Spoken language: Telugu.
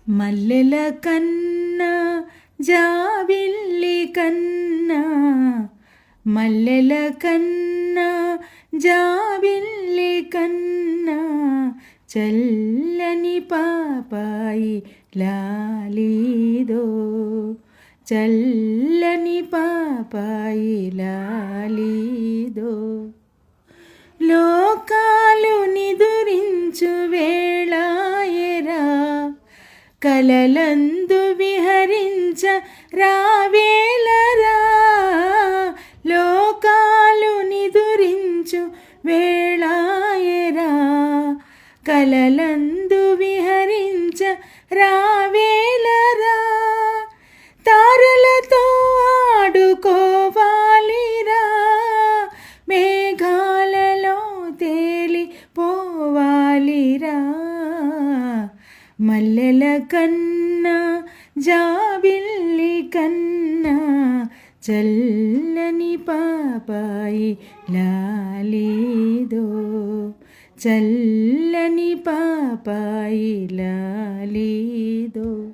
మల్లెల కన్నా జాబిల్లి కన్నా, మల్లెల కన్నా జాబిల్లి కన్నా, చల్లని పాపాయి లాలీదో, చల్లని పాపాయి లాలీదో. లోకాలు నిదురించు వేళాయరా, కలలందు విహరించ రావేలరా. లోకాలు నిదురించు వేళాయరా, కలలందు విహరించ రావేలరా. తారలతో ఆడుకోవాలిరా, మేఘాలలో తేలిపోవాలిరా. మల్లెల కన్నా జాబిల్లి కన్నా, చల్లని పాపాయి లాలీదో, చల్లని పాపాయి లాలీదో.